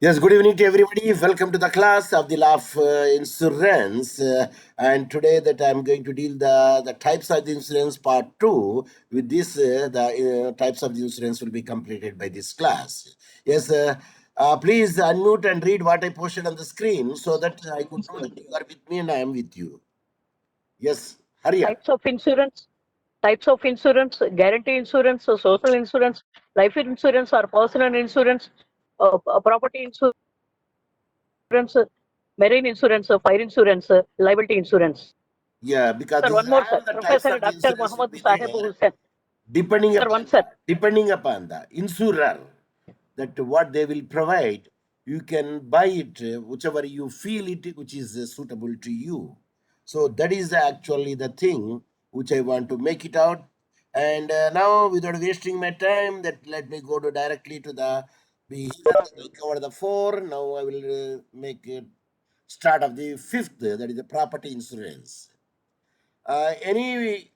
Yes, good evening to everybody. Welcome to the class of the law of insurance. And today that I'm going to deal the types of the insurance part 2. With this, the types of the insurance will be completed by this class. Yes, please unmute and read what I posted on the screen so that I could know that you are with me and I am with you. Yes, hurry up. Types of insurance, guarantee insurance, social insurance, life insurance or personal insurance, property insurance, marine insurance, fire insurance, liability insurance. Yeah, because Sir, this is one more, sir. all the types Professor of the Dr. insurance will Mohammed be Saheb there. Hussain. depending Sir, upon one, sir. the insurer, that what they will provide, you can buy it whichever you feel it which is suitable to you. So that is actually the thing which I want to make it out. And now, without wasting my time, that let me go to directly to the we cover the four. Now I will make it start of the fifth, that is the property insurance. Any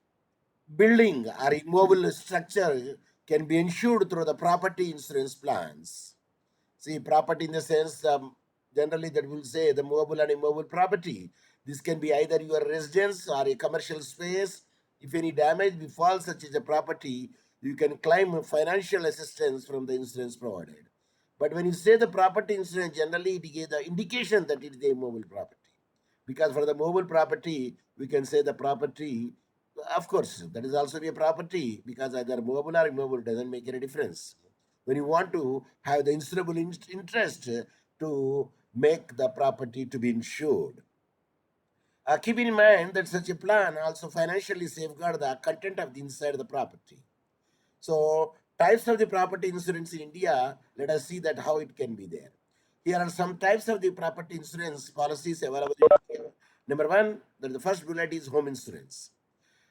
building or immobile structure can be insured through the property insurance plans. See, property in the sense, generally that will say the movable and immobile property. This can be either your residence or a commercial space. If any damage befalls such as a property, you can claim financial assistance from the insurance provided. But when you say the property insurance, generally it gives the indication that it is a mobile property. Because for the mobile property, we can say the property, of course, that is also be a property because either mobile or immobile doesn't make any difference. When you want to have the insurable interest to make the property to be insured. Keep in mind that such a plan also financially safeguard the content of the inside of the property. So types of the property insurance in India, let us see that how it can be there. Here are some types of the property insurance policies available in India. Number one, the first bullet is home insurance.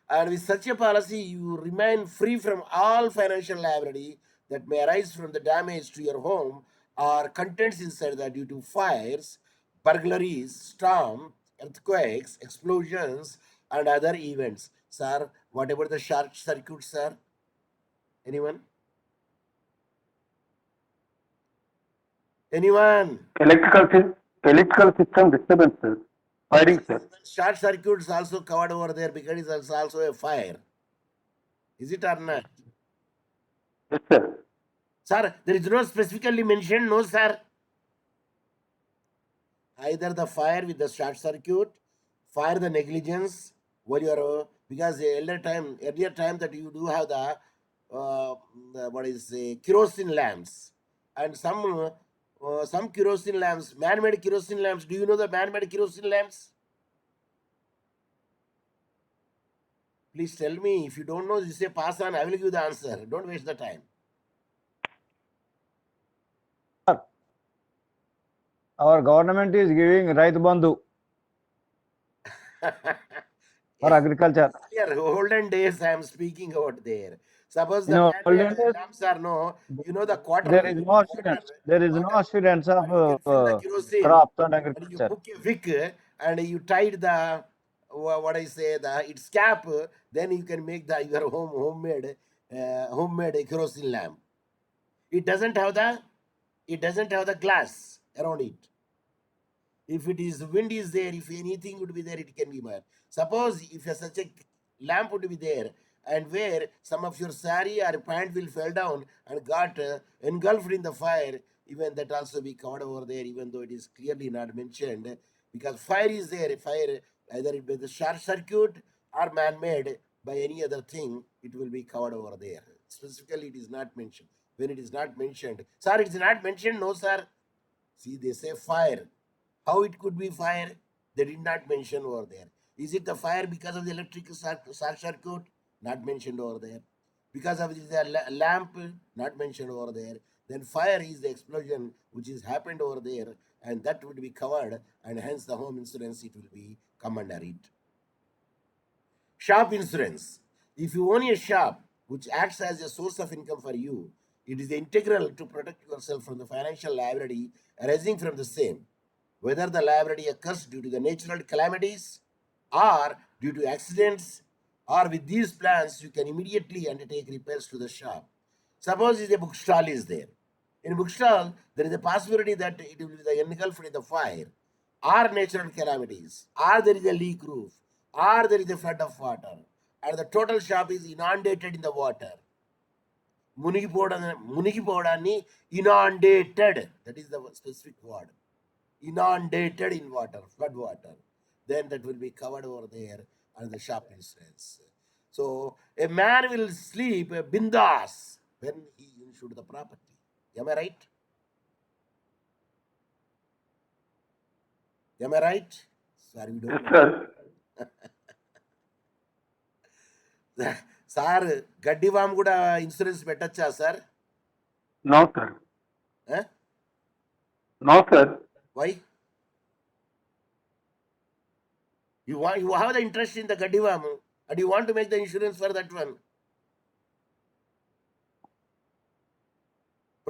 And with such a policy, you remain free from all financial liability that may arise from the damage to your home or contents inside that due to fires, burglaries, storm, earthquakes, explosions, and other events. Sir, what about the short circuit, sir? Anyone? Anyone? Electrical system disturbances, firing, sir. Short circuits also covered over there because it's also a fire. Is it or not? Yes, sir. Sir, there is no specifically mentioned, no, sir. Either the fire with the short circuit, fire the negligence, where you are because the earlier time that you do have the what is kerosene lamps and some kerosene lamps, man-made kerosene lamps. Do you know the man-made kerosene lamps? Please tell me. If you don't know, you say pass on. I will give the answer. Don't waste the time. Our government is giving Raitu Bandhu for agriculture. Yeah, olden days I am speaking about there. Suppose In the olden man-made days, lamps are no, you know the quarter, there is no students. There is no students of and you can fill the kerosene crops and and you agriculture. book a wick and you tied the what I say the its cap, then you can make the your homemade kerosene lamp. It doesn't have the glass around it. If it is wind is there, if anything would be there, it can be made. Suppose if such a lamp would be there, and where some of your sari or pant will fell down and got engulfed in the fire, even that also be covered over there, even though it is clearly not mentioned, because fire is there. Fire, either it be the short circuit or man-made by any other thing, it will be covered over there. Specifically, it is not mentioned. When it is not mentioned, sir, it is not mentioned. No, sir. See, they say fire. How it could be fire? They did not mention over there. Is it the fire because of the electrical short circuit? Not mentioned over there. Because of the lamp? Not mentioned over there. Then fire is the explosion which is happened over there, and that would be covered, and hence the home insurance it will be come under it. Shop insurance. If you own a shop which acts as a source of income for you, it is integral to protect yourself from the financial liability arising from the same, whether the liability occurs due to the natural calamities or due to accidents, or with these plans, you can immediately undertake repairs to the shop. Suppose the bookstall is there. In bookstall, there is a possibility that it will be engulfed in the fire, or natural calamities, or there is a leak roof, or there is a flood of water, and the total shop is inundated in the water. మునిగిపోవడాన్ని inundated, that is the specific word, inundated in water, flood water, then that will be covered over there and the shop insurance. So a man will sleep bindas when he insured the property. Am I right? Am I right? Sorry, we Yes, don't sir. know. Sir గడ్డివామ్ కూడా insurance పెట్టచ్చా sir? No, sir. No, sir. Why? You have the interest in the gaddivam and you want to make the insurance for that one,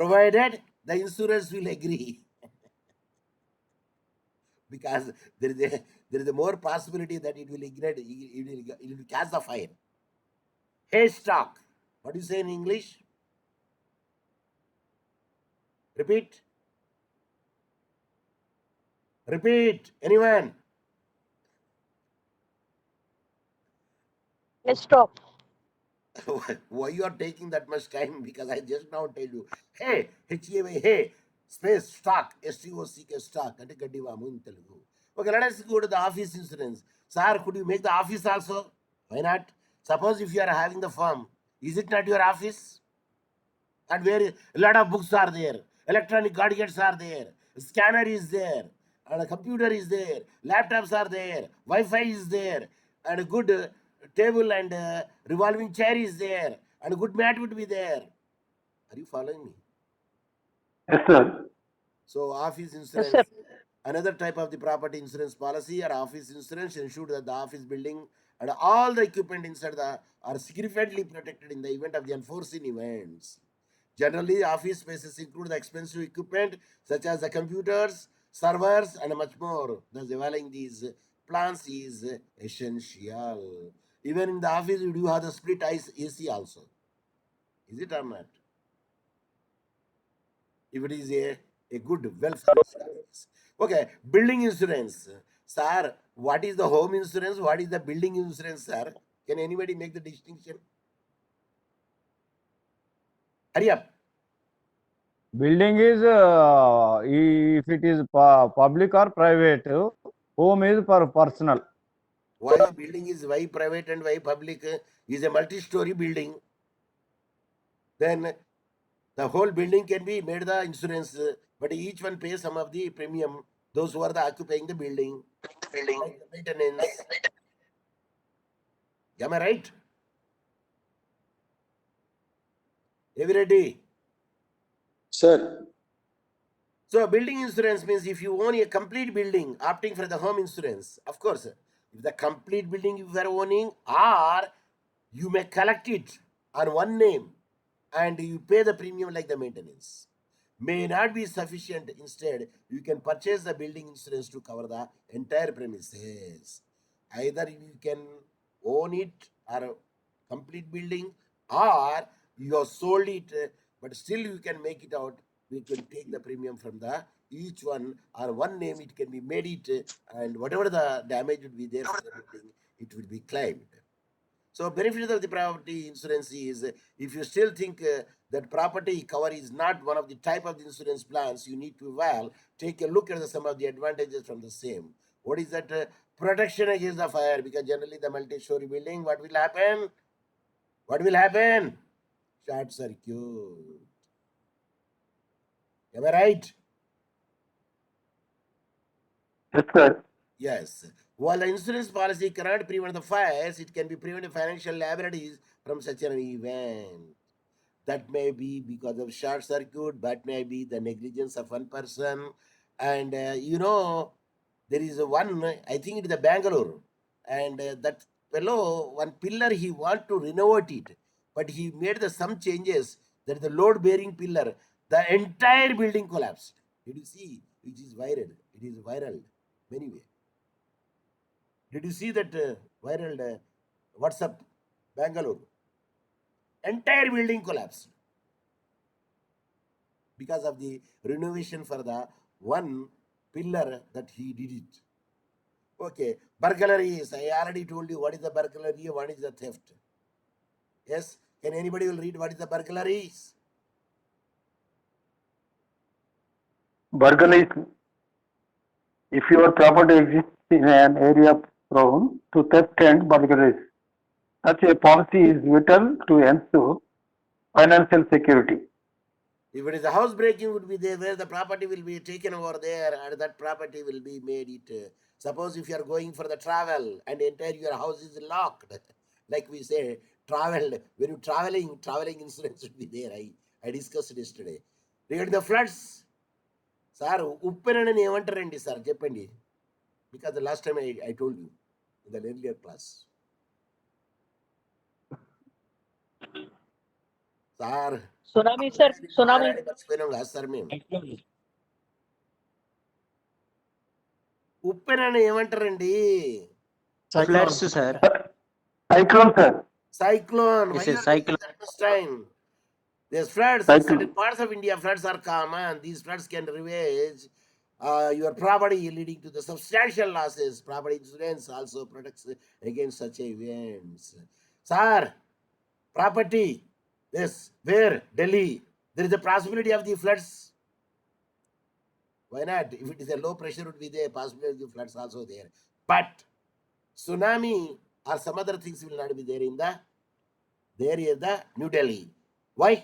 provided the insurance will agree. Because there is a more possibility that it will ignite, it will catch the fire. Haystack. What do you say in English? Repeat. Repeat. Anyone? Let's stop. Why you are taking that much time? Because I just now tell you, hey, HEY, hey, space stock, STOCK stock, అంటే గడ్డివాము in Telugu. Okay, let us go to the office insurance. Sir, could you make the office also? Why not? Suppose if you are having the firm, is it not your office? And where a lot of books are there, electronic gadgets are there, scanner is there, and a computer is there, laptops are there, Wi-Fi is there, and a good table and revolving chair is there, and a good mat would be there. Are you following me? Yes, sir. So office Yes, insurance, sir. another type of the property insurance policy or office insurance ensure that the office building and all the equipment inside the are significantly protected in the event of the unforeseen events. Generally, office spaces include the expensive equipment such as the computers, servers, and much more. Thus, evaluating these plans is essential. Even in the office, you do have the split AC also. Is it or not? If it is a good, well-furnished office. Okay, building insurance. Sir, what is the home insurance? What is the building insurance, sir? Can anybody make the distinction? Hurry up. Building is if it is public or private. Home is for personal. Why building is why private and why public? Is a multi-story building. Then the whole building can be made the insurance, but each one pays some of the premium. Those who are the occupying the building, like the maintenance. Am I right? Every Sir, So building insurance means if you own a complete building, opting for the home insurance, of course, if the complete building you are owning, or you may collect it on one name and you pay the premium like the maintenance. May not be sufficient. Instead, you can purchase the building insurance to cover the entire premises. Either you can own it or complete building, or you have sold it, but still you can make it out. We can take the premium from the each one or one name. It can be made it, and whatever the damage would be there for the building, it will be claimed. So benefit of the property insurance is if you still think that property cover is not one of the type of the insurance plans, you need to take a look at some of the advantages from the same. What is that? Protection against the fire, because generally the multi-story building, what will happen? What will happen? Short circuit. Am I right? Yes, sir. Yes. While the insurance policy cannot prevent the fires, it can be prevent financial liabilities from such an event. That may be because of short circuit, that may be the negligence of one person. And there is one, I think it is the Bangalore, and that fellow, one pillar, he want to renovate it, but he made some changes. That is the load bearing pillar. The entire building collapsed. Did you see? Which is viral. It is viral anyway. Did you see that viral WhatsApp Bangalore? Entire building collapsed. because of the renovation for the one pillar that he did it. Okay, burglaries. I already told you what is the burglary, what is the theft. Yes, can anybody will read what is the burglaries? Burglaries. If your property exists in an area prone to theft and burglaries, such a policy is vital to ensure financial security. If it is a house breaking, would be there where the property will be taken over there, and that property will be made it. Suppose if you are going for the travel and entire your house is locked, like we say, traveled. When you traveling insurance should be there. I discussed it yesterday. Regarding the floods, sir, ఉప్పెనని ఏమంటారండి sir చెప్పండి, because the last time I told you in the earlier class. Sir Tsunami, sir. Tsunami. మర్చిపోయినాం కాదు sir మేము. ఉప్పెనని ఏమంటారండి? Floods, sir. Cyclone, sir. Cyclone. Yes, Why yes, are doing cyclone. that much time? There's floods. In Cyclone. certain parts of India, floods are common. These floods can ravage your property, leading to the substantial losses. Property insurance also protects against such events. Sir, property. Yes, where? Delhi. There is a possibility of the floods. Why not? If it is a low pressure, would be there. Possibility of the floods also there. But tsunami or some other things will not be there in the New Delhi. Why?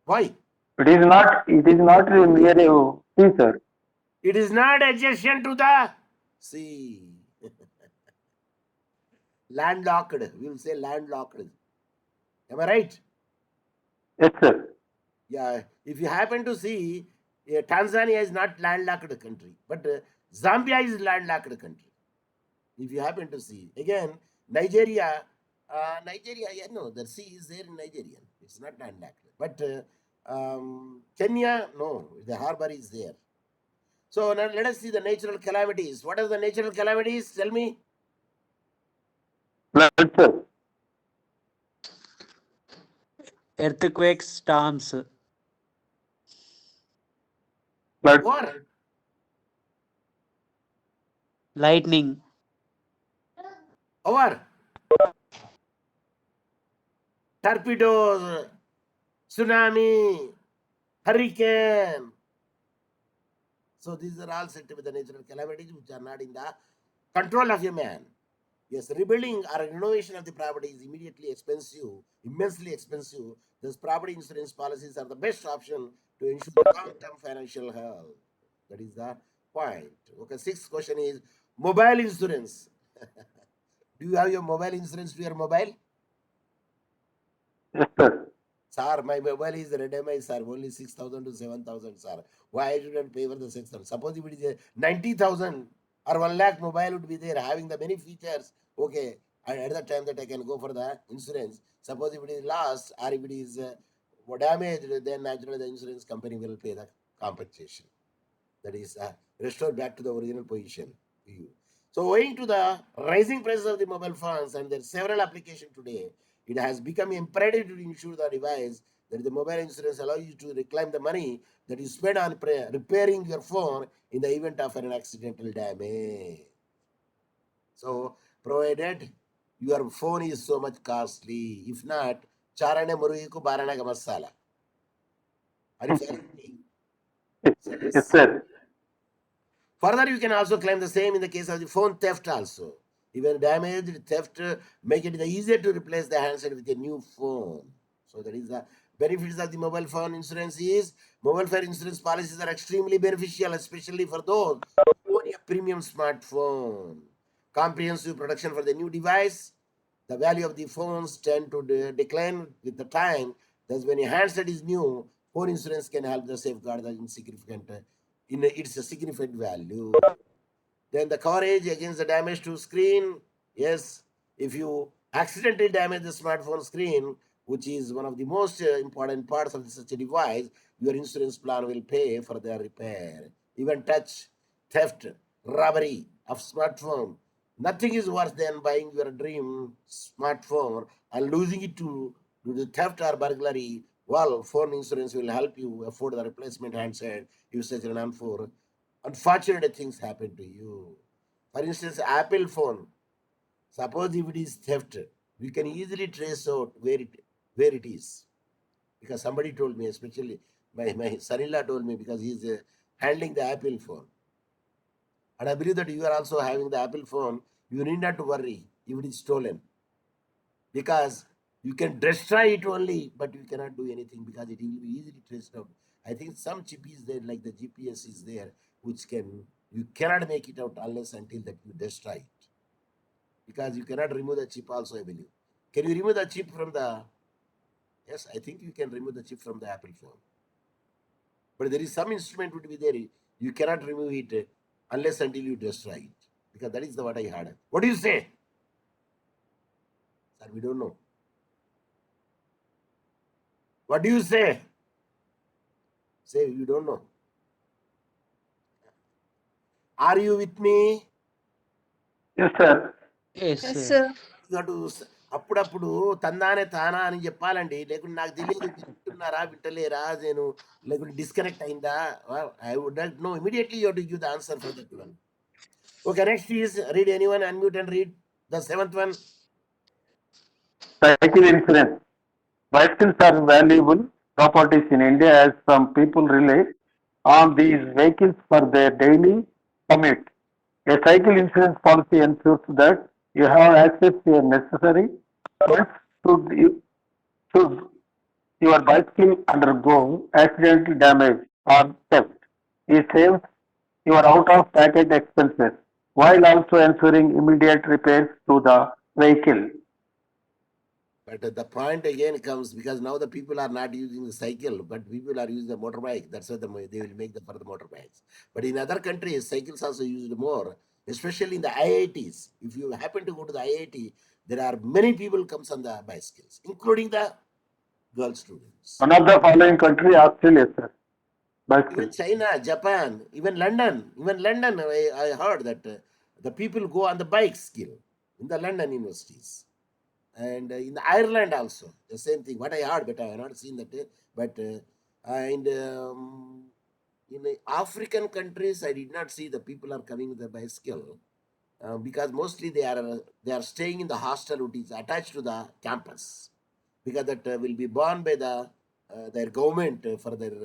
Why? It is not near a sea, sir. It is not adjacent to the sea. Landlocked. We will say landlocked. Am I right? Yes, sir. Yeah. If you happen to see, Tanzania is not landlocked country, but Zambia is landlocked country. If you happen to see, again, Nigeria, yeah, no, the sea is there in Nigeria. It's not landlocked. But Kenya, no, the harbor is there. So now let us see the natural calamities. What are the natural calamities? Tell me. Flood, sir. Earthquakes, storms, Flood, War. lightning, Over. Torpedoes, tsunami, hurricane. So these are all said to be the natural calamities which are not in the control of a man. Yes, rebuilding or renovation of the property is immensely expensive. Thus, property insurance policies are the best option to ensure long-term financial health. That is the point. Okay, sixth question is mobile insurance. Do you have your mobile insurance to your mobile? yes, sir. Sir, my mobile is redmi, sir, only 6,000 to 7,000, sir. Why I shouldn't pay for the 6,000? Suppose if it is a 90,000 or 1 lakh mobile would be there, having the many features, okay, and at that time that I can go for the insurance. Suppose if it is lost or if it is damaged, then naturally the insurance company will pay the compensation. That is restored back to the original position to you. So owing to the rising prices of the mobile phones and their several applications today, it has become imperative to insure the device that the mobile insurance allows you to reclaim the money that you spend on repairing your phone in the event of an accidental damage. So provided your phone is so much costly, if not, charane murugiku barana masala. Are you following me? Yes, sir. Further, you can also claim the same in the case of the phone theft also. Even damaged, theft, make it easier to replace the handset with a new phone. So that is the benefits of the mobile phone insurance is mobile phone insurance policies are extremely beneficial, especially for those who own a premium smartphone. Comprehensive protection for the new device. The value of the phones tend to decline with the time. Thus, when a handset is new, phone insurance can help the safeguard the insignificant it's a significant value. Then the coverage against the damage to screen. Yes, if you accidentally damage the smartphone screen, which is one of the most important parts of such a device, your insurance plan will pay for their repair. Even touch, theft, robbery of smartphone. Nothing is worse than buying your dream smartphone and losing it to the theft or burglary Well, phone insurance will help you afford the replacement handset usage and for unfortunate things happen to you. For instance, Apple phone. Suppose if it is theft, we can easily trace out where it is. Because somebody told me, especially my son-in-law told me because he's handling the Apple phone. And I believe that you are also having the Apple phone. You need not to worry if it is stolen because you can destroy it only, but you cannot do anything because it will be easily traced out. I think some chip is there, like the GPS is there, which you cannot make it out unless until that you destroy it because you cannot remove the chip. Also, I believe. Can you remove the chip from the? Yes, I think you can remove the chip from the Apple phone. But there is some instrument would be there. You cannot remove it unless until you destroy it because that is the what I heard. What do you say? Sir, we don't know. What do you say? Say you don't know. Are you with me? Yes, sir. Yes, Yes, sir. sir. You have to అప్పుడప్పుడు తందానే తానా అని చెప్పాలండి లేకుంటే నాకు తెలియదు వింటున్నారా వింటలేరా నేను లేకుంటే disconnect అయిందా I would not know immediately you to give the answer for that one okay next is read anyone unmute and read the seventh one Cycle insurance. Bicycles are valuable properties in India as some people rely on these vehicles for their daily commute. A cycle insurance policy ensures that you have access to your necessary funds should your bicycle undergo accidental damage or theft. It saves your out-of-pocket expenses while also ensuring immediate repairs to the vehicle. But the point again comes because now the people are not using the cycle, but people are using the motorbike. That's why they will make for the motorbikes. But in other countries, cycles also used more, especially in the IITs. If you happen to go to the IIT, there are many people comes on the bicycles, including the girl students. One of the following country, Australia, sir. Bicycle. Even China, Japan, even London. Even London, I heard that the people go on the bike skill in the London universities. And in Ireland also, the same thing. What I heard, but I have not seen that. But and in the African countries, I did not see the people are coming with a bicycle because mostly they are staying in the hostel which is attached to the campus because that will be borne by their government for their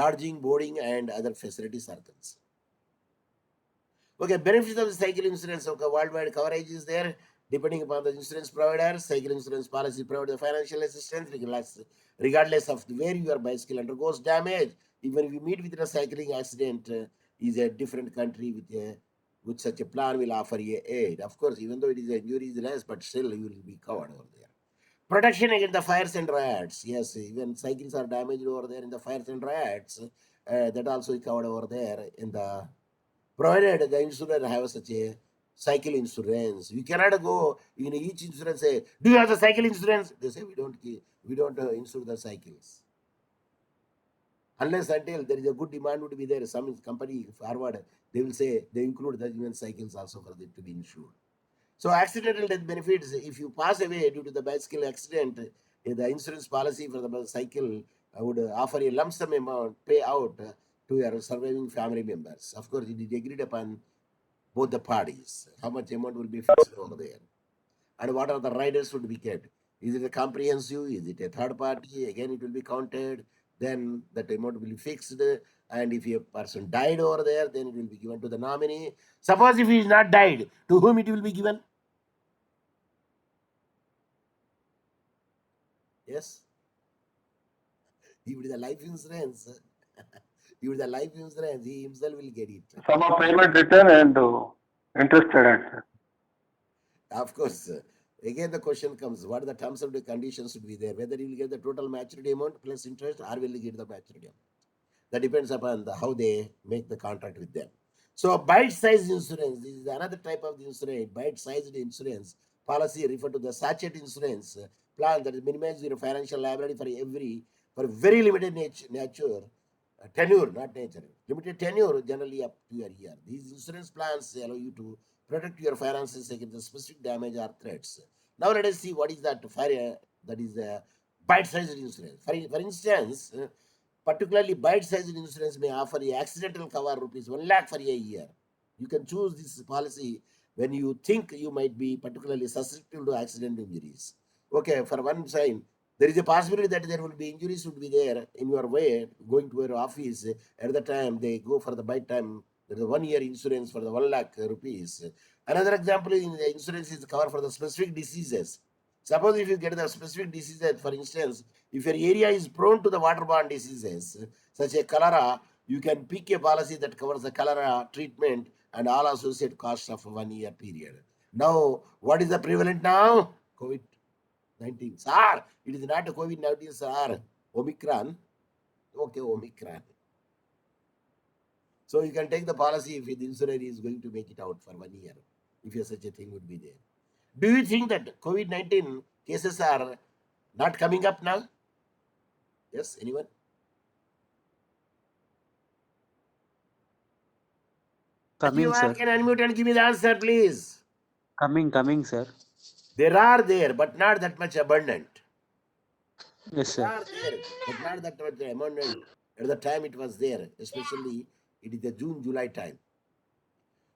lodging, boarding, and other facilities are concerned. Okay, benefits of the cycle insurance. Okay, worldwide coverage is there. Depending upon the insurance provider, cycle insurance policy provides the financial assistance regardless of where your bicycle undergoes damage. Even if you meet with a cycling accident, is a different country with such a plan will offer you aid. Of course, even though it is a injury is less, but still you will be covered over there. Protection against the fires and riots. Yes, even cycles are damaged over there in the fires and riots. That also is covered over there in the provided the insurer have such a cycle insurance. You cannot go in each insurance say, "Do you have the cycle insurance?" They say we don't insure the cycles unless until there is a good demand would be there. Some company forward they will say they include the even cycles also for them to be insured. So accidental death benefits, if you pass away due to the bicycle accident, the insurance policy for the cycle would offer a lump sum amount pay out to your surviving family members. Of course, it is agreed upon both the parties. How much amount will be fixed over there? And what are the riders would be kept? Is it a comprehensive? Is it a third party? Again, it will be counted. Then that amount will be fixed. And if a person died over there, then it will be given to the nominee. Suppose if he is not died, to whom it will be given? Yes. If it is a life insurance, if it is a life insurance, he himself will get it. Sum of payment return and interest added. Of course. Again, the question comes: what are the terms of the conditions should be there? Whether you will get the total maturity amount plus interest, or will you get the maturity amount? That depends upon how they make the contract with them. So, bite-sized insurance. This is another type of insurance. Bite-sized insurance policy refer to the sachet insurance plan that minimizes your financial liability for very limited nature tenure, not nature. Limited tenure, generally up to a year. These insurance plans allow you to protect your finances against the specific damage or threats. Now let us see what is that fire that is bite-sized insurance. For instance, particularly bite-sized insurance may offer a accidental cover rupees 1 lakh for a year. You can choose this policy when you think you might be particularly susceptible to accident injuries. Okay, for one sign, there is a possibility that there will be injuries would be there in your way going to your office. At the time they go for the bite time, there is a 1 year insurance for the 1 lakh rupees. Another example in the insurance is cover for the specific diseases. Suppose if you get the specific diseases, for instance, if your area is prone to the waterborne diseases, such as cholera, you can pick a policy that covers the cholera treatment and all associated costs of a 1 year period. Now, what is the prevalent now? COVID-19. Sir, it is not a COVID-19, sir. Omicron. Okay, Omicron. So you can take the policy if the insurer is going to make it out for 1 year, if such a thing would be there. Do you think that COVID-19 cases are not coming up now? Yes, anyone? Coming, Anyone sir. can unmute and give me the answer, please. Coming, sir. There are there, but not that much abundant. Yes, There sir. are there, but not that much abundant. At the time it was there, especially it is the June, July time.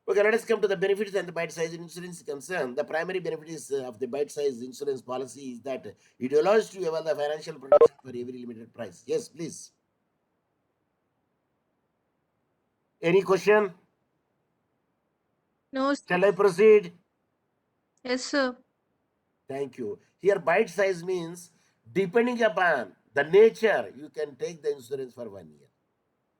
Okay, let us come to the benefits and the bite-size insurance concern. The primary benefit is of the bite-size insurance policy is that it allows to avail the financial protection for every limited price. Yes, please. Any question? No, sir. Shall I proceed? Yes, sir. Thank you. Here, bite size means depending upon the nature, you can take the insurance for 1 year.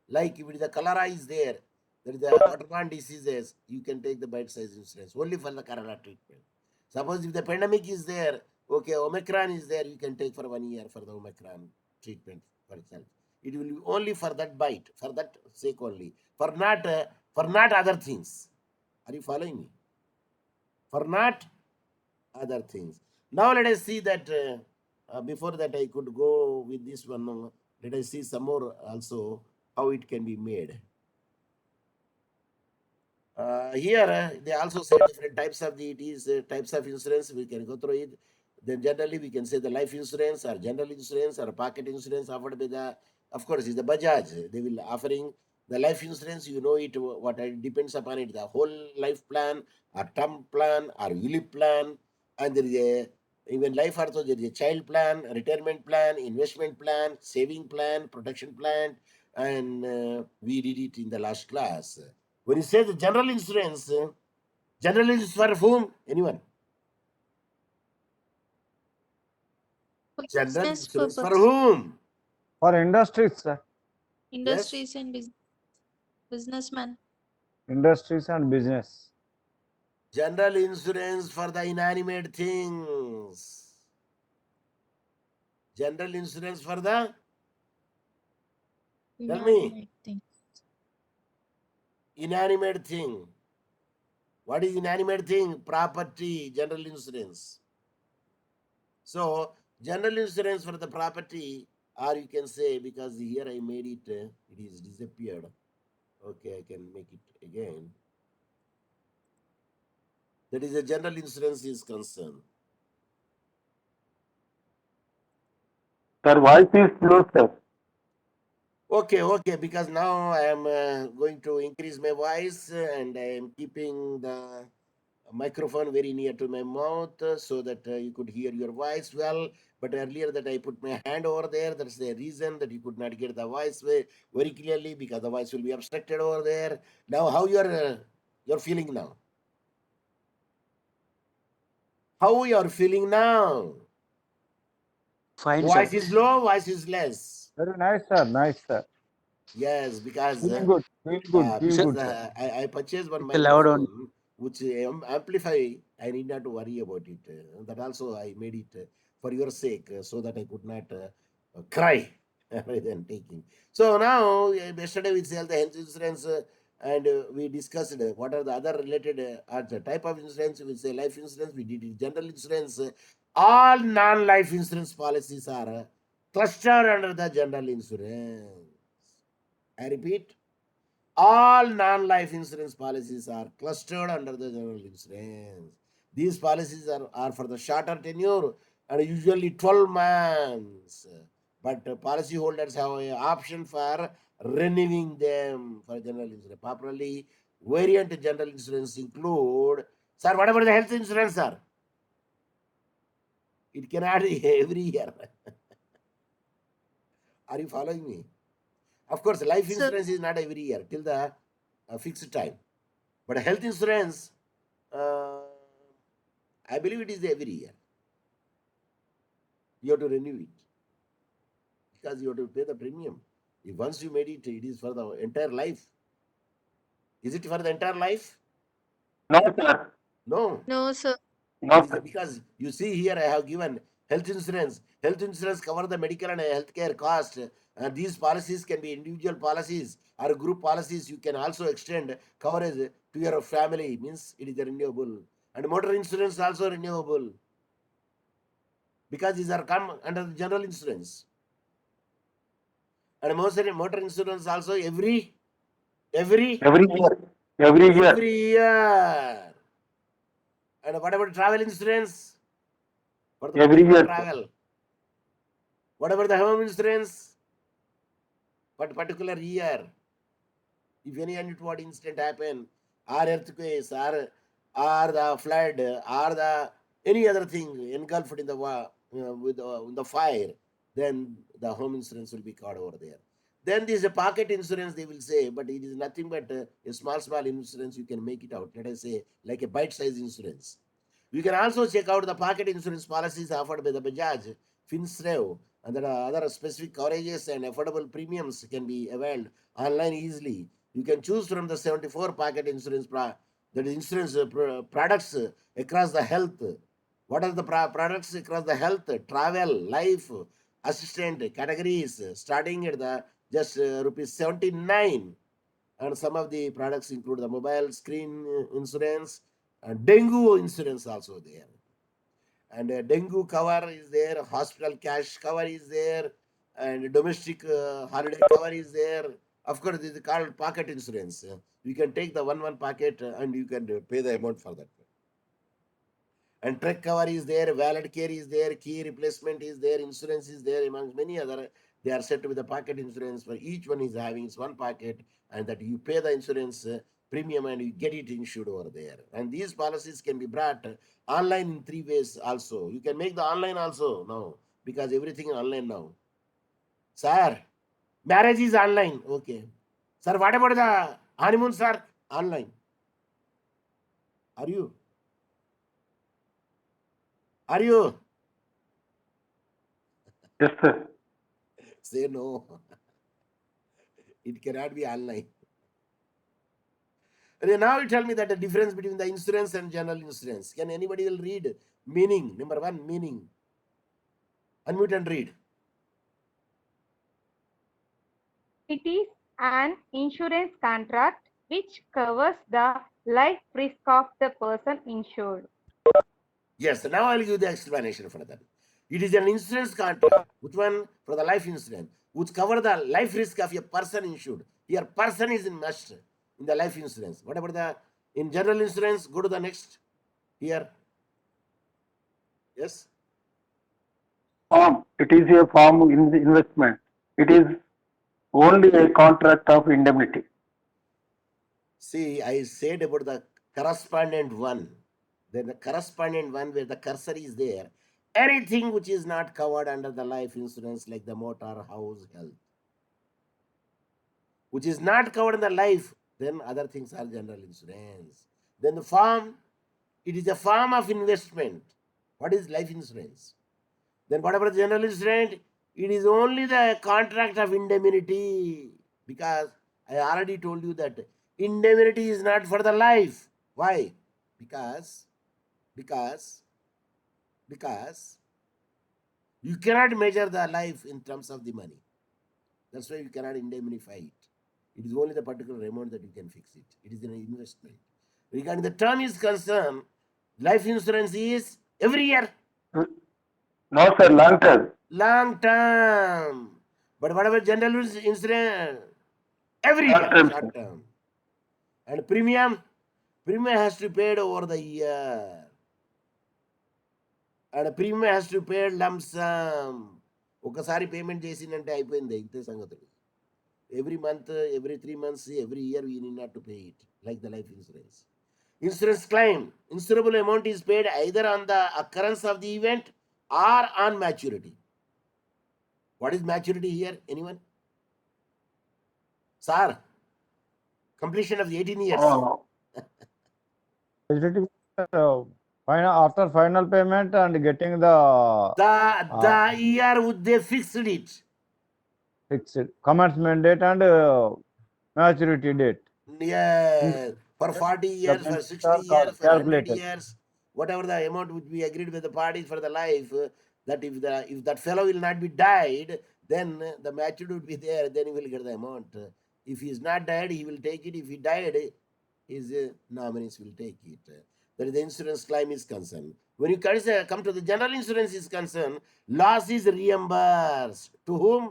Like if the cholera is there is the waterborne diseases, you can take the bite size insurance only for the cholera treatment. Suppose if the pandemic is there, okay, Omicron is there, you can take for 1 year for the Omicron treatment for itself. It will be only for that bite, for that sake only, for not other things. Are you following me? For not other things. Now let us see that before that I could go with this one. Let us see some more also how it can be made. Here they also say different types of types of insurance. We can go through it. Then generally we can say the life insurance or general insurance or pocket insurance offered by the, of course, is the Bajaj. They will offering the life insurance. You know it. What it depends upon it. The whole life plan or term plan or ULIP plan, and there is a even life also there is a child plan, retirement plan, investment plan, saving plan, protection plan, and we did it in the last class. When you say the general insurance for whom? Anyone? For General business insurance for purpose, whom? For industries, sir. Yes. industries and businessmen. Industries and business. General insurance for the inanimate things. General insurance for the, tell me, Inanimate thing. inanimate thing. What is inanimate thing? Property, general insurance. So, general insurance for the property, or you can say, because here I made it, it is disappeared. Okay, I can make it again. That is a general insurance is concerned. Sir, voice is low, sir. Okay, because now I am going to increase my voice and I am keeping the microphone very near to my mouth so that you could hear your voice well. But earlier that I put my hand over there, that's the reason that you could not get the voice very clearly because the voice will be obstructed over there. Now, how you're feeling now? How you are feeling now? Fine, sir. Voice is low, voice is less. Very nice, sir. Nice, sir. Yes, because Feel good. Feel Sir, good, sir. I purchased one it's loud on. microphone which amplify. I need not to worry about it. That also I made it for your sake so that I could not cry rather than taking. So now yesterday we sell the health insurance and we discussed what are the other related the type of insurance. We say life insurance. We did it, general insurance. All non-life insurance policies are clustered under the general insurance. I repeat, all non-life insurance policies are clustered under the general insurance. These policies are for the shorter tenure and usually 12 months. But policyholders have an option for renewing them for general insurance. Properly, variant general insurance include, sir, what about the health insurance, sir? It cannot be every year. Are you following me? Of course, life Sir. insurance is not every year till the fixed time. But health insurance, I believe it is every year. You have to renew it because you have to pay the premium. If once you made it, it is for the entire life. Is it for the entire life? No, sir. No. No, sir. No, It is sir. because you see here I have given health insurance. Health insurance cover the medical and healthcare cost. These policies can be individual policies or group policies. You can also extend coverage to your family. Means it is renewable. And motor insurance also renewable because these are come under the general insurance. And motor insurance also every Every year. Every year. year. And what about travel insurance? For the Every particular year. travel. What about the home insurance? For particular year. If any untoward incident happen, or earthquakes, or the flood, or the any other thing engulfed in the with the fire, then the home insurance will be covered over there. Then there is a pocket insurance, they will say, but it is nothing but a small insurance. You can make it out. Let us say like a bite-size insurance. You can also check out the pocket insurance policies offered by the Bajaj, FinSrev, and there are other specific coverages and affordable premiums can be availed online easily. You can choose from the 74 pocket insurance that is insurance products across the health. What are the products across the health, travel, life, assistant categories, starting at the just rupees 79. And some of the products include the mobile screen insurance and dengue insurance also there. And dengue cover is there, hospital cash cover is there, and domestic holiday cover is there. Of course, this is called pocket insurance. You can take the one pocket and you can pay the amount for that. And truck cover is there, valid care is there, key replacement is there, insurance is there, amongst many other. They are set with the pocket insurance. For each one is having its one pocket, and that you pay the insurance premium and you get it insured over there. And these policies can be brought online in 3 ways also. You can make the online also now because everything is online now. Sir, marriage is online. Okay. Sir, what about the honeymoon, sir? Online. Are you? Are you? Yes, sir. Say no. It cannot be online. And now you tell me that the difference between the insurance and general insurance. Can anybody will read meaning? Number one, meaning. Unmute and read. It is an insurance contract which covers the life risk of the person insured. Yes, now I'll give the explanation for that. It is an insurance contract. Which one? For the life insurance, which cover the life risk of a person insured. Here, person is in must in the life insurance. What about the in general insurance? Go to the next. Here. Yes. It is a form in investment. It is only a contract of indemnity. See, I said about the correspondent one. Then the correspondent one where the cursor is there. Anything which is not covered under the life insurance, like the motor, house, health, which is not covered in the life, then other things are general insurance. Then the farm, it is a form of investment. What is life insurance? Then what about general insurance? It is only the contract of indemnity, because I already told you that indemnity is not for the life. Why? Because you cannot measure the life in terms of the money. That's why you cannot indemnify it. It is only the particular amount that you can fix it. It is an investment. Regarding the term is concerned, life insurance is every year. No, sir, long term. Long term. But whatever general insurance, every Short year, term, short sir. term. And premium has to be paid over the year. And premium has to pay lump some. ఒకసారి payment చేసిందంటే అయిపోయింది, ఇంతే సంగతులు. Every month, every 3 months, every year we need not to pay it, like the life insurance. Insurance claim. Insurable amount is paid either on the occurrence of the event or on maturity. What is maturity here? Anyone? Sir, completion of the 18 years. After final payment and getting the The year would they fixed it. fixed commencement date and maturity date. Yeah, for 40 years, for 60 years, for 100 calculated. years, whatever the amount would be agreed with the parties for the life, that if that fellow will not be died, then the maturity would be there, then he will get the amount. If he is not died, he will take it. If he died, his nominees will take it. That is the insurance claim is concerned. When you come to the general insurance is concerned, loss is reimbursed. To whom?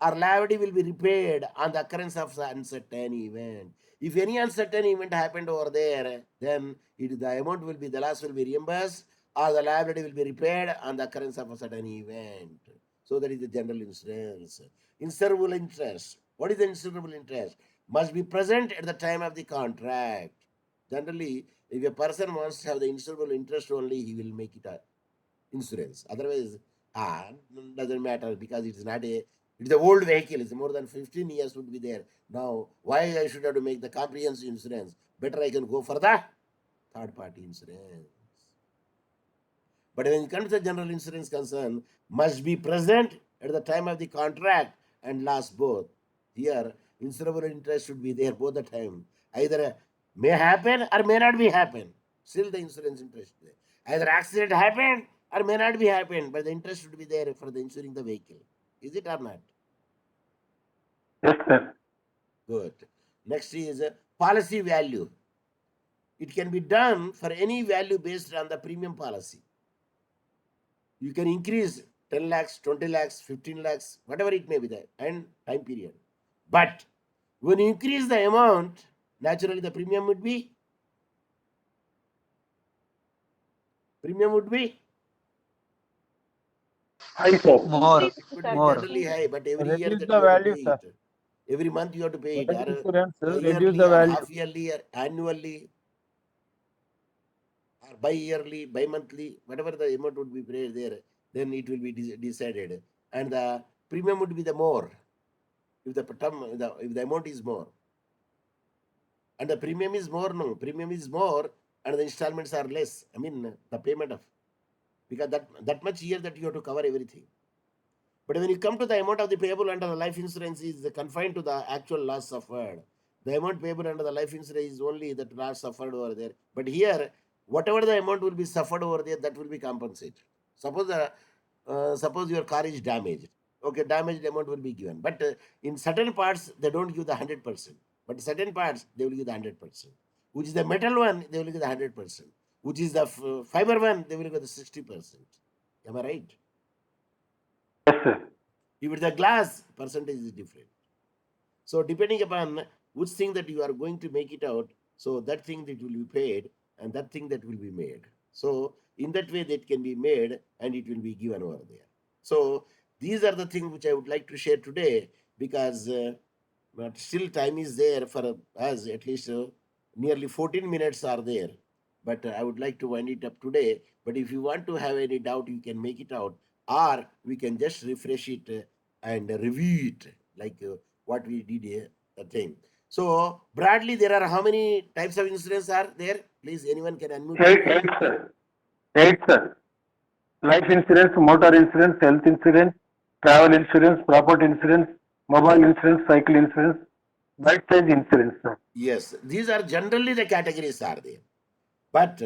Or liability will be repaid on the occurrence of the uncertain event. If any uncertain event happened over there, then the amount will be, the loss will be reimbursed, or the liability will be repaired on the occurrence of a certain event. So that is the general insurance. Insurable interest. What is the insurable interest? Must be present at the time of the contract. Generally, if a person wants to have the insurable interest only, he will make it a insurance. Otherwise, doesn't matter, because it's an old vehicle. It's more than 15 years would be there. Now, why I should have to make the comprehensive insurance? Better I can go for the third party insurance. But when it comes to general insurance concern, must be present at the time of the contract and last both. Here, insurable interest should be there both the time. Either may happen or may not be happen. Still the insurance interest there. Either accident happened or may not be happened, but the interest should be there for the insuring the vehicle. Is it or not? Yes, sir. Good. Next is policy value. It can be done for any value based on the premium policy. You can increase 10 lakhs, 20 lakhs, 15 lakhs, whatever it may be there, and time period. But when you increase the amount, naturally the premium would be High, sir. More, Increase, would sir. be more. generally high, but every year Reduce that the you have to value, pay sir. it. Every month you have to pay it, Life or insurance reduce yearly, the or value. half yearly, or annually, or bi-yearly, bi-monthly, whatever the amount would be paid there, then it will be decided. And the premium would be the more, if the amount is more. And the premium is more, no, premium is more, and the installments are less. I mean, the payment of, because that much year that you have to cover everything. But when you come to the amount of the payable under the life insurance is confined to the actual loss suffered. The amount payable under the life insurance is only that loss suffered over there. But here, whatever the amount will be suffered over there, that will be compensated. Suppose your car is damaged. Okay, damaged amount will be given. But in certain parts, they don't give the 100%. But certain parts, they will give the 100%. Which is the metal one, they will give the 100%. Which is the fiber one, they will give the 60%. Am I right? Yes, sir. If it's the glass, percentage is different. So depending upon which thing that you are going to make it out, so that thing that will be paid and that thing that will be made. So in that way that can be made and it will be given over there. So these are the things which I would like to share today, because but still time is there for us, at least nearly 14 minutes are there. But I would like to wind it up today. But if you want to have any doubt, you can make it out, or we can just refresh it and review it, like what we did here, the thing. So broadly, there are how many types of insurance are there? Please, anyone can unmute. Eight, sir. Eight, sir. Life insurance, motor insurance, health insurance, travel insurance, property insurance, mobile insurance, cycle insurance, bike size insurance, sir. Yes, these are generally the categories are there. But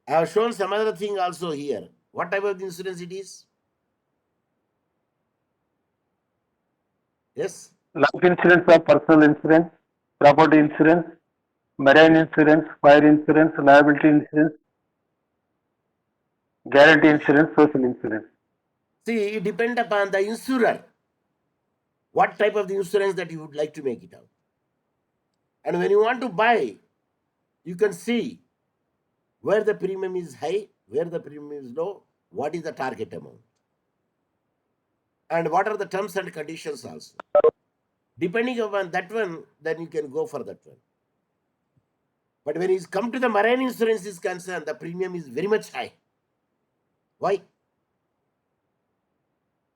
I have shown some other thing also here. What type of insurance it is? Yes. Life insurance or personal insurance, property insurance, marine insurance, fire insurance, liability insurance, guarantee insurance, social insurance. See, it depends upon the insurer. What type of the insurance that you would like to make it out. And when you want to buy, you can see where the premium is high, where the premium is low, what is the target amount, and what are the terms and conditions also. Depending upon that one, then you can go for that one. But when it's come to the marine insurance is concerned, the premium is very much high. Why?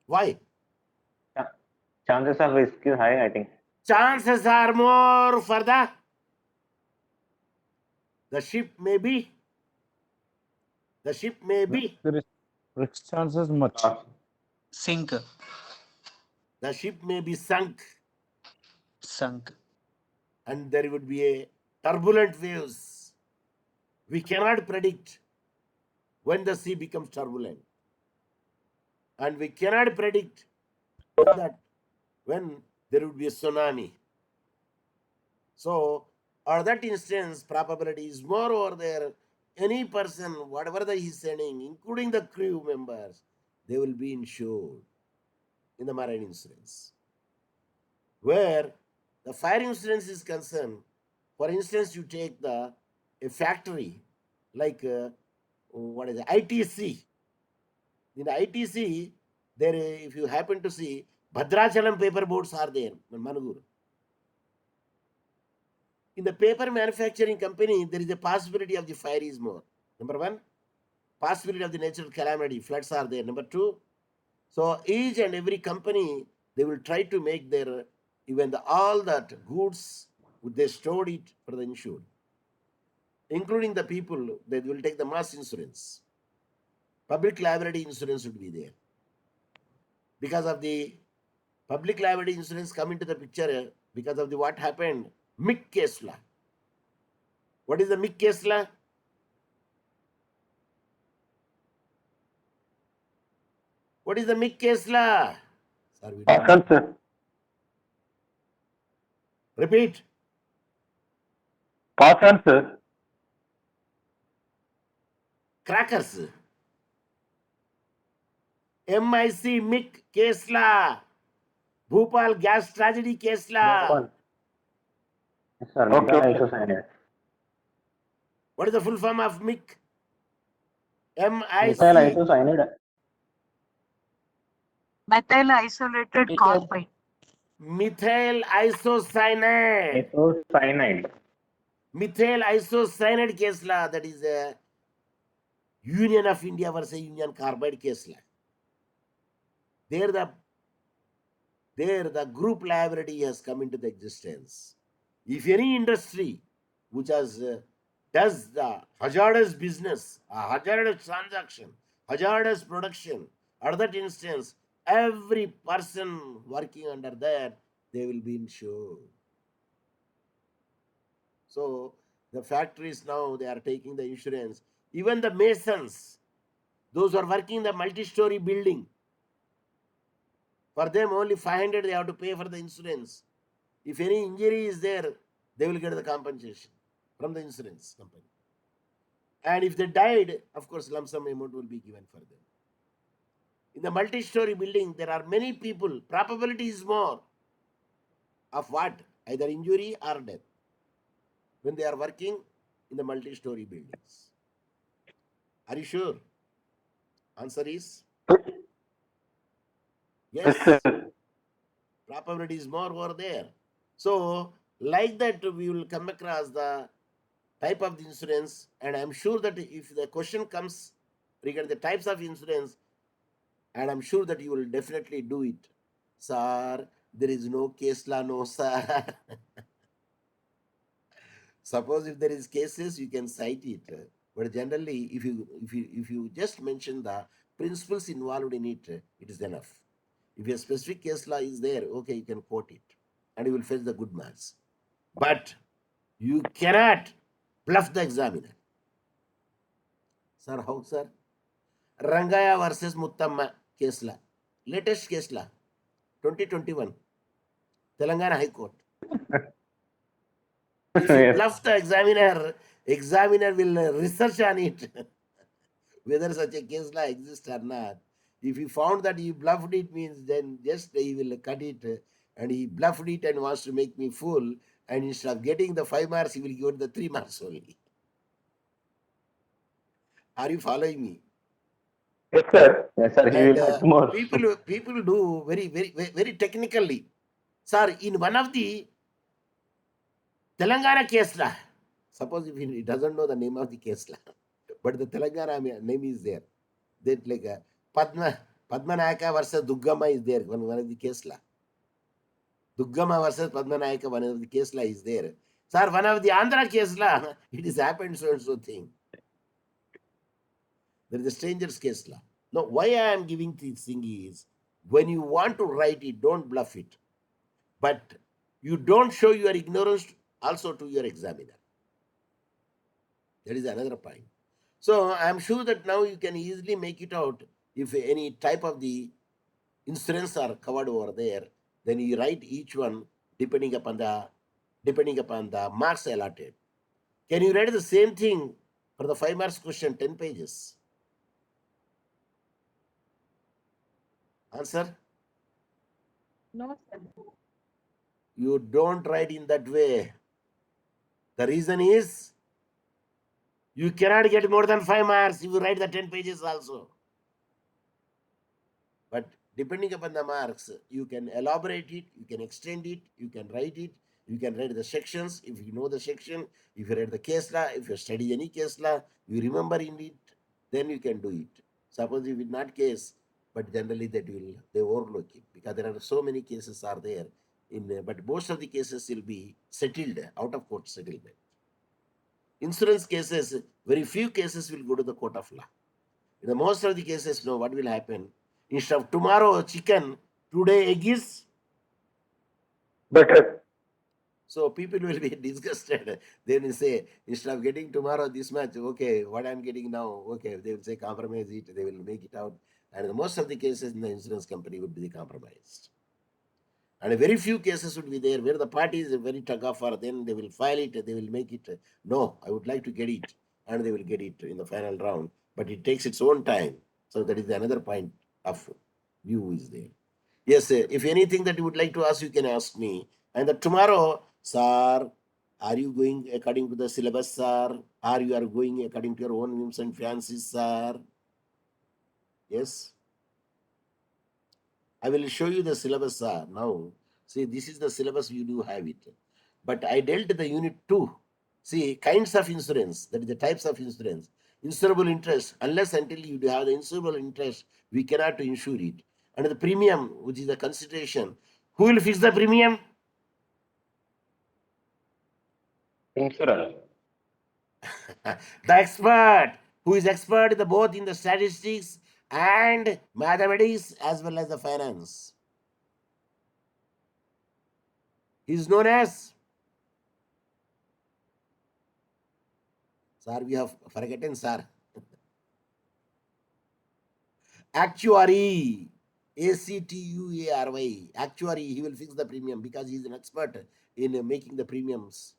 Why? Chances of risk is high, I think. Chances are more for the ship may be. The ship may be. Risk chances much. Sink. The ship may be sunk, Sunk. and there would be a turbulent waves. We cannot predict when the sea becomes turbulent, and we cannot predict when there would be a tsunami. So, at that instance, probability is more over there. Any person, whatever that he's sending, including the crew members, they will be insured in the marine insurance. Where the fire insurance is concerned, for instance, you take a factory like what is it, ITC. In the ITC, there, if you happen to see, Bhadrachalam paper boards are there in Manugur. In the paper manufacturing company, there is a possibility of the fire is more. Number one, possibility of the natural calamity, floods are there. Number two, so each and every company, they will try to make their, even all that goods, they stored it for the insured. Including the people, they will take the mass insurance. Public liability insurance would be there. Because of the public liability insurance come into the picture, because of the what happened, Mick case law. What is the Mick case law? What is the Mick case law? Sir, we don't know. Sir. Repeat. Pass answer. Crackers. MIC Mick case law. Bhopal gas tragedy case law. Yes, sir. Okay. Methyl isocyanate. What is the full form of Mick? Methyl MIC. isocyanate. Methyl isolated carbide. Methyl isocyanate. Isocyanide. Methyl isocyanate case law. That is a Union of India versus Union Carbide case law. There the group liability has come into the existence. If any industry which has does the hazardous business, a hazardous transaction, hazardous production, at that instance, every person working under that, they will be insured. So the factories now, they are taking the insurance. Even the masons, those who are working in the multi-story building, for them only 500 they have to pay for the insurance. If any injury is there, they will get the compensation from the insurance company. And if they died, of course, lump sum amount will be given for them. In the multi-story building, there are many people. Probability is more of what? Either injury or death when they are working in the multi-story buildings. Are you sure? Answer is yes. Yes, sir. Probability is more over there. So, like that, we will come across the type of the insurance, and I'm sure that if the question comes regarding the types of insurance, and I'm sure that you will definitely do it. Sir, there is no case law, no sir. Suppose if there is cases, you can cite it. But generally, if you just mention the principles involved in it, it is enough. If a specific case law is there, okay, you can quote it, and you will fetch the good marks. But you cannot bluff the examiner. Sir, how, sir? Rangaya versus Muttamma case law. Latest case law, 2021, Telangana High Court. If you Yes. bluff the examiner will research on it, whether such a case law exists or not. If he found that he bluffed it, means then just he will cut it, and he bluffed it and wants to make me fool, and instead of getting the 5 marks, he will give the 3 marks only. Are you following me? Yes, sir. Yes, sir. He And will add more. people do very technically. Sir, in one of the Telangana case law, suppose if he doesn't know the name of the case law, but the Telangana name is there. That like Padmanayaka versus Duggama is there. One of the case law. Duggama versus Padmanayaka, one of the case law is there. Sir, one of the Andhra case law, it is happened so and so thing. There is a stranger's case law. Now, why I am giving this thing is, when you want to write it, don't bluff it. But you don't show your ignorance also to your examiner. That is another point. So I am sure that now you can easily make it out if any type of the insurance are covered over there, then you write each one depending upon the marks allotted. Can you write the same thing for the 5 marks question, 10 pages? Answer? No, sir. You don't write in that way. The reason is you cannot get more than 5 marks if you write the 10 pages also. But depending upon the marks, you can elaborate it, you can extend it, you can write it, you can write the sections if you know the section, if you read the case law, if you study any case law, you remember in it, then you can do it. Suppose if it's not case, but generally they overlook it because there are so many cases are there but most of the cases will be settled, out of court settlement. Insurance cases, very few cases will go to the court of law. In the most of the cases, what will happen? Instead of tomorrow chicken, today egg is Better. So people will be disgusted. They will say, instead of getting tomorrow this much, okay, what I'm getting now, okay, they will say compromise it, they will make it out. And most of the cases in the insurance company would be compromised. And a very few cases would be there where the party is very tug of war, then they will file it, they will make it, no, I would like to get it. And they will get it in the final round. But it takes its own time. So that is another point of view is there. Yes, sir. If anything that you would like to ask, you can ask me. And tomorrow, sir, are you going according to the syllabus, sir? Or you are going according to your own whims and fancies, sir? Yes. I will show you the syllabus, sir. Now, see, this is the syllabus, you do have it. But I dealt the unit 2. See, kinds of insurance, that is the types of insurance. Insurable interest, unless until you have the insurable interest, we cannot insure it. And the premium, which is the consideration. Who will fix the premium? Insurance. The expert, who is expert in both in the statistics and mathematics as well as the finance. He is known as, sir, we have forgotten, sir. Actuary. Actuary. Actuary, he will fix the premium because he is an expert in making the premiums.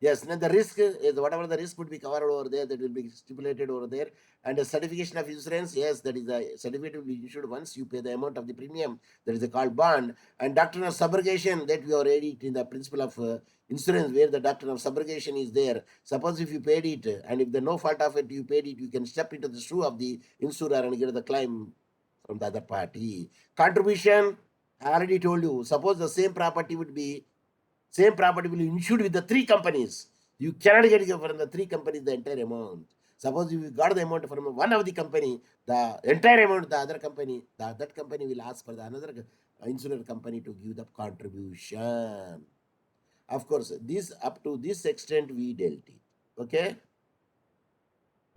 Yes, and the risk is whatever the risk would be covered over there, that will be stipulated over there. And the certification of insurance, yes, that is the certificate will be issued once you pay the amount of the premium. That is called bond. And doctrine of subrogation, that we already in the principle of insurance, where the doctrine of subrogation is there. Suppose if you paid it, and if the no fault of it, you paid it, you can step into the shoe of the insurer and get the claim from the other party. Contribution, I already told you. Suppose the same property will be insured with the 3 companies. You cannot get it from the 3 companies the entire amount. Suppose you got the amount from one of the company, the entire amount the other company, that company will ask for the another insurance company to give the contribution. Of course, this up to this extent we dealt it. Okay?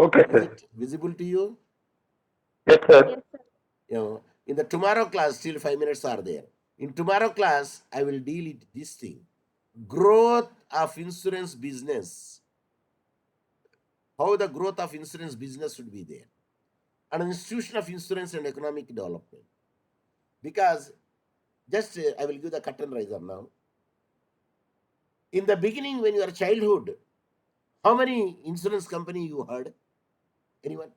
Okay, Is sir. it visible to you? Yes, sir. In the tomorrow class, still 5 minutes are there. In tomorrow class, I will deal with this thing. Growth of insurance business. How the growth of insurance business should be there. And an institution of insurance and economic development. Because just I will give the curtain riser now. In the beginning, when you are childhood, how many insurance company you heard? Anyone?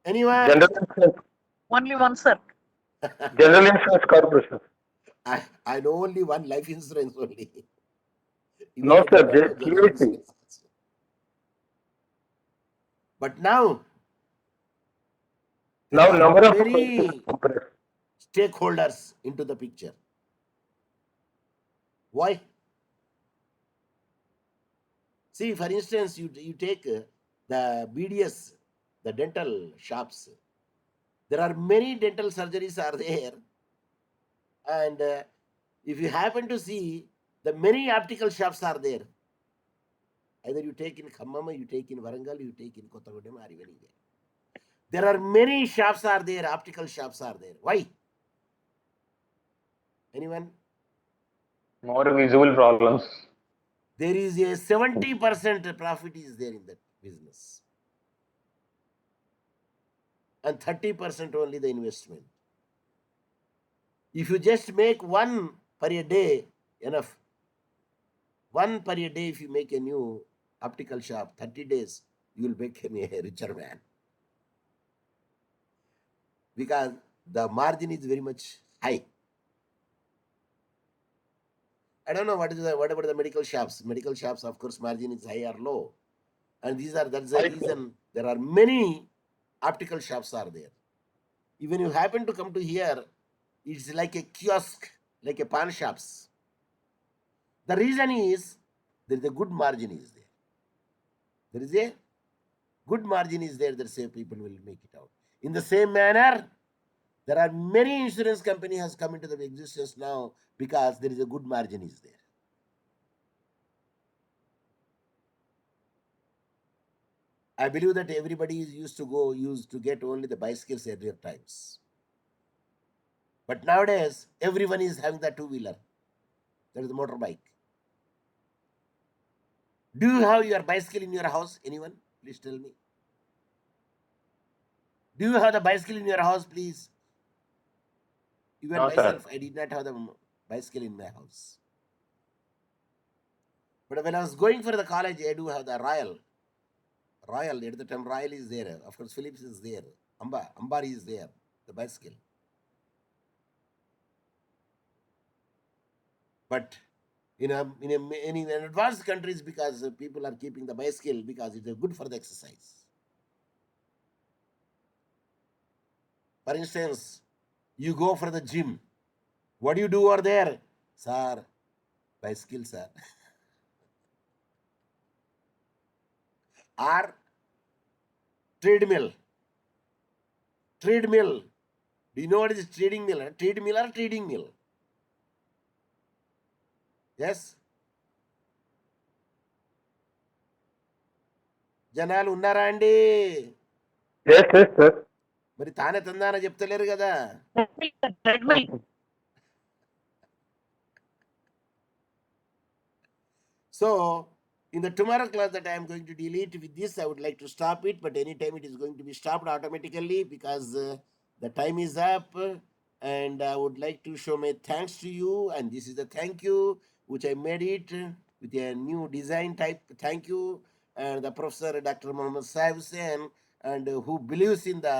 Anyone? Only one, sir. General Insurance Corporation. I know only one life insurance only. No, Even I sir. don't know general GIC. insurance. But now there Now are number of many stakeholders into the picture. Why? See, for instance, you take the BDS, the dental shops. There are many dental surgeries are there, and if you happen to see, the many optical shops are there. Either you take in Khammam, you take in Warangal, you take in Kottagudem, or even there. There are many shops are there, optical shops are there. Why? Anyone? More visual problems. There is a 70% profit is there in that business, and 30% only the investment. If you just make one per a day, enough. One per a day, if you make a new optical shop, 30 days, you will become a richer man. Because the margin is very much high. I don't know what about the medical shops. Medical shops, of course, margin is high or low. And that's the reason there are many optical shops are there. Even you happen to come to here, it's like a kiosk, like a pawn shops. The reason is there is a good margin is there. There is a good margin is there that say people will make it out. In the same manner, there are many insurance company has come into the existence now because there is a good margin is there. I believe that everybody is used to get only the bicycles at their times. But nowadays, everyone is having the two-wheeler. That is the motorbike. Do you have your bicycle in your house? Anyone? Please tell me. Do you have the bicycle in your house, please? Even No, sir. myself, I did not have the bicycle in my house. But when I was going for the college, I do have the Royal. Royal, at the time, Royal is there. Of course, Philips is there. Ambar is there, the bicycle. But in advanced countries, because people are keeping the bicycle because it is good for the exercise. For instance, you go for the gym. What do you do over there? Sir, bicycle, sir. Or treadmill. Treadmill. Do you know what is trading mill? Treadmill or trading mill? Yes? జనాలు ఉన్నారా అండి? Yes, yes, sir. మరి తానే తందాన చెప్తలేరు కదా. Treadmill. So in the tomorrow class that I am going to delete with this, I would like to stop it, but anytime it is going to be stopped automatically because the time is up, and I would like to show my thanks to you, and this is the thank you which I made it with a new design type thank you, and the professor Dr. Mohammed Saheb Hussain, and who believes in the